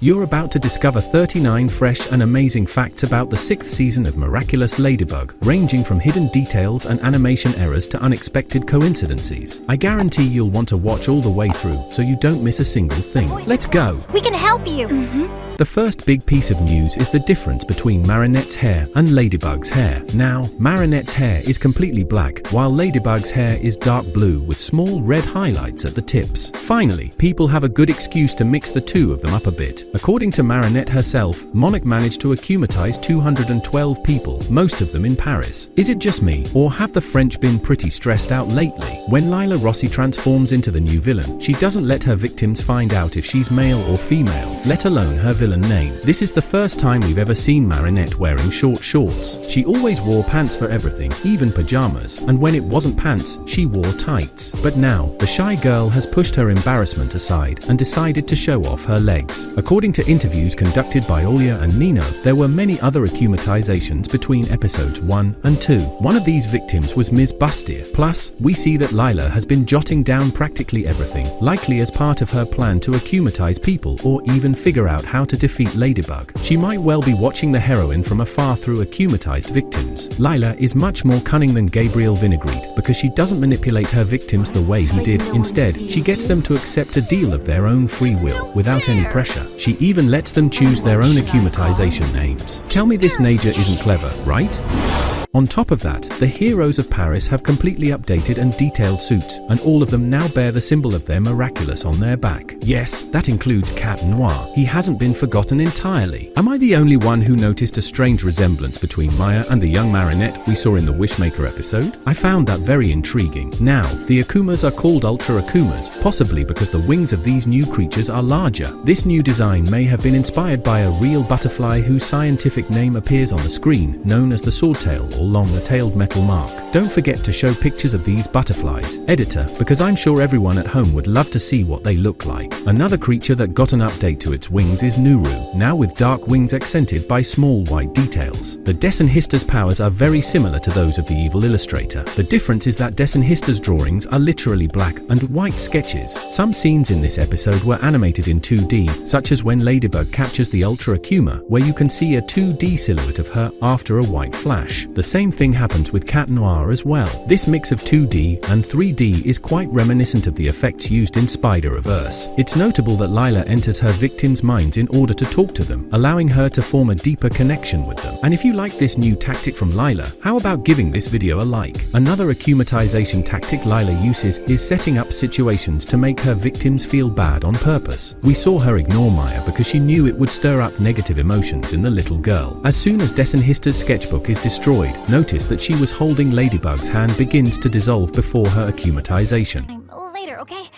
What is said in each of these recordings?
You're about to discover 39 fresh and amazing facts about the 6th season of Miraculous Ladybug, ranging from hidden details and animation errors to unexpected coincidences. I guarantee you'll want to watch all the way through so you don't miss a single thing. Let's go! We can help you! The first big piece of news is the difference between Marinette's hair and Ladybug's hair. Now, Marinette's hair is completely black, while Ladybug's hair is dark blue with small red highlights at the tips. Finally, people have a good excuse to mix the two of them up a bit. According to Marinette herself, Monarch managed to akumatize 212 people, most of them in Paris. Is it just me, or have the French been pretty stressed out lately? When Lila Rossi transforms into the new villain, she doesn't let her victims find out if she's male or female, let alone her villain name. This is the first time we've ever seen Marinette wearing short shorts. She always wore pants for everything, even pajamas, and when it wasn't pants, she wore tights. But now, the shy girl has pushed her embarrassment aside and decided to show off her legs. According to interviews conducted by Olya and Nino, there were many other akumatizations between episodes 1 and 2. One of these victims was Ms. Bustier. Plus, we see that Lila has been jotting down practically everything, likely as part of her plan to akumatize people or even figure out how to defeat Ladybug. She might well be watching the heroine from afar through akumatized victims. Lila is much more cunning than Gabriel Vinaigrette because she doesn't manipulate her victims the way he did. Instead, she gets them to accept a deal of their own free will without any pressure. She even lets them choose their own akumatization names. Tell me this Naja isn't clever, right? On top of that, the heroes of Paris have completely updated and detailed suits, and all of them now bear the symbol of their miraculous on their back. Yes, that includes Cat Noir. He hasn't been forgotten entirely. Am I the only one who noticed a strange resemblance between Maya and the young Marinette we saw in the Wishmaker episode? I found that very intriguing. Now, the akumas are called Ultra Akumas, possibly because the wings of these new creatures are larger. This new design may have been inspired by a real butterfly whose scientific name appears on the screen, known as the swordtail or longer-tailed metal mark. Don't forget to show pictures of these butterflies, editor, because I'm sure everyone at home would love to see what they look like. Another creature that got an update to its wings is Nuru, now with dark wings accented by small white details. The Desenhista's powers are very similar to those of the evil illustrator. The difference is that Desenhista's drawings are literally black and white sketches. Some scenes in this episode were animated in 2D, such as when Ladybug captures the Ultra Akuma, where you can see a 2D silhouette of her after a white flash. The same thing happens with Cat Noir as well. This mix of 2D and 3D is quite reminiscent of the effects used in Spider-Verse. It's notable that Lila enters her victims' minds in order to talk to them, allowing her to form a deeper connection with them. And if you like this new tactic from Lila, how about giving this video a like? Another akumatization tactic Lila uses is setting up situations to make her victims feel bad on purpose. We saw her ignore Maya because she knew it would stir up negative emotions in the little girl. As soon as Desenhista's sketchbook is destroyed, notice that she was holding Ladybug's hand begins to dissolve before her akumatization. Later, okay?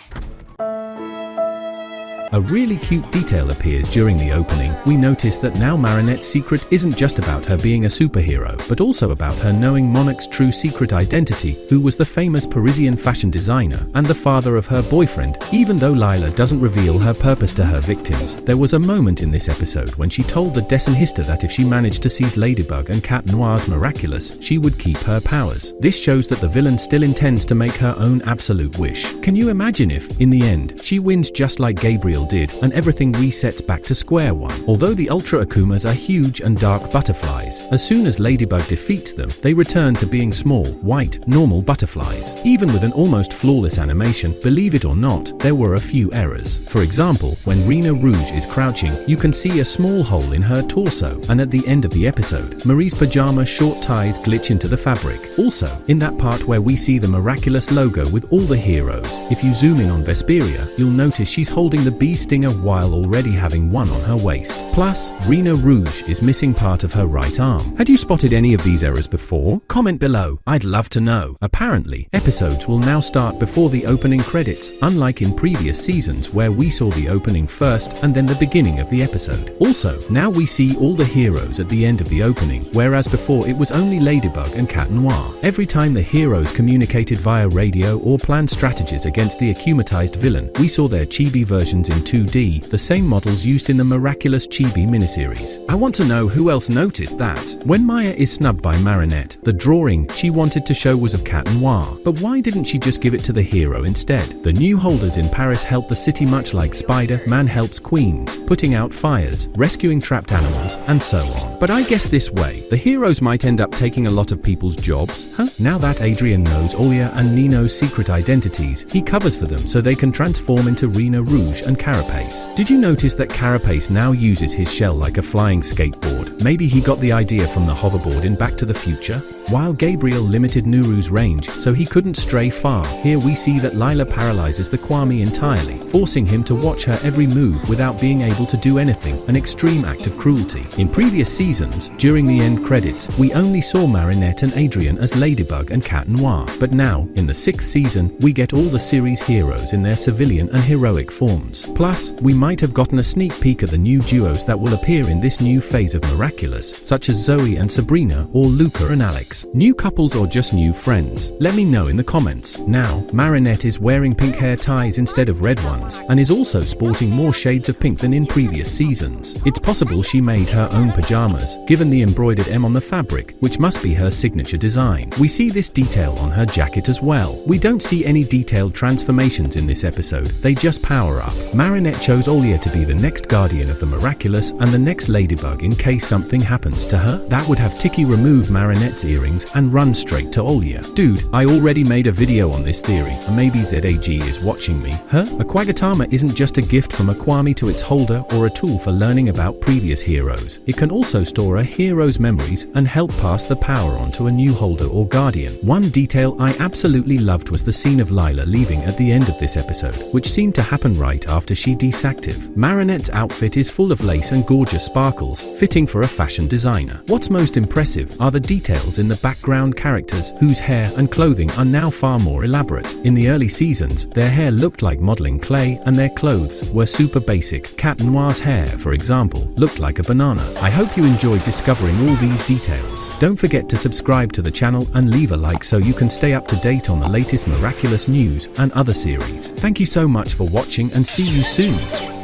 A really cute detail appears during the opening. We notice that now Marinette's secret isn't just about her being a superhero, but also about her knowing Monarch's true secret identity, who was the famous Parisian fashion designer and the father of her boyfriend. Even though Lila doesn't reveal her purpose to her victims, there was a moment in this episode when she told the Desenhista that if she managed to seize Ladybug and Cat Noir's miraculous, she would keep her powers. This shows that the villain still intends to make her own absolute wish. Can you imagine if, in the end, she wins just like Gabriel did, and everything resets back to square one? Although the Ultra Akumas are huge and dark butterflies, as soon as Ladybug defeats them, they return to being small, white, normal butterflies. Even with an almost flawless animation, believe it or not, there were a few errors. For example, when Rena Rouge is crouching, you can see a small hole in her torso, and at the end of the episode, Marie's pajama short ties glitch into the fabric. Also, in that part where we see the Miraculous logo with all the heroes, if you zoom in on Vesperia, you'll notice she's holding the bee stinger while already having one on her waist. Plus, Rena Rouge is missing part of her right arm. Had you spotted any of these errors before? Comment below, I'd love to know. Apparently, episodes will now start before the opening credits, unlike in previous seasons where we saw the opening first and then the beginning of the episode. Also, now we see all the heroes at the end of the opening, whereas before it was only Ladybug and Cat Noir. Every time the heroes communicated via radio or planned strategies against the akumatized villain, we saw their chibi versions in in 2D, the same models used in the Miraculous Chibi miniseries. I want to know who else noticed that. When Maya is snubbed by Marinette, the drawing she wanted to show was of Cat Noir, but why didn't she just give it to the hero instead? The new holders in Paris help the city much like Spider-Man helps Queens, putting out fires, rescuing trapped animals, and so on. But I guess this way, the heroes might end up taking a lot of people's jobs, huh? Now that Adrien knows Olia and Nino's secret identities, he covers for them so they can transform into Rena Rouge and Carapace. Did you notice that Carapace now uses his shell like a flying skateboard? Maybe he got the idea from the hoverboard in Back to the Future? While Gabriel limited Nuru's range so he couldn't stray far, here we see that Lila paralyzes the Kwame entirely, forcing him to watch her every move without being able to do anything, an extreme act of cruelty. In previous seasons, during the end credits, we only saw Marinette and Adrien as Ladybug and Cat Noir, but now, in the 6th season, we get all the series heroes in their civilian and heroic forms. Plus, we might have gotten a sneak peek at the new duos that will appear in this new phase of Miraculous, such as Zoe and Sabrina or Luca and Alex. New couples or just new friends? Let me know in the comments. Now, Marinette is wearing pink hair ties instead of red ones, and is also sporting more shades of pink than in previous seasons. It's possible she made her own pajamas, given the embroidered M on the fabric, which must be her signature design. We see this detail on her jacket as well. We don't see any detailed transformations in this episode, they just power up. Marinette chose Olia to be the next guardian of the Miraculous and the next Ladybug in case something happens to her. That would have Tiki remove Marinette's earrings and run straight to Olia. Dude, I already made a video on this theory, and maybe ZAG is watching me. Huh? A Quagatama isn't just a gift from a Kwame to its holder or a tool for learning about previous heroes. It can also store a hero's memories and help pass the power on to a new holder or guardian. One detail I absolutely loved was the scene of Lila leaving at the end of this episode, which seemed to happen right after she desactive. Marinette's outfit is full of lace and gorgeous sparkles, fitting for a fashion designer. What's most impressive are the details in the background characters whose hair and clothing are now far more elaborate. In the early seasons, their hair looked like modeling clay and their clothes were super basic. Cat Noir's hair, for example, looked like a banana. I hope you enjoyed discovering all these details. Don't forget to subscribe to the channel and leave a like so you can stay up to date on the latest Miraculous news and other series. Thank you so much for watching and see you soon.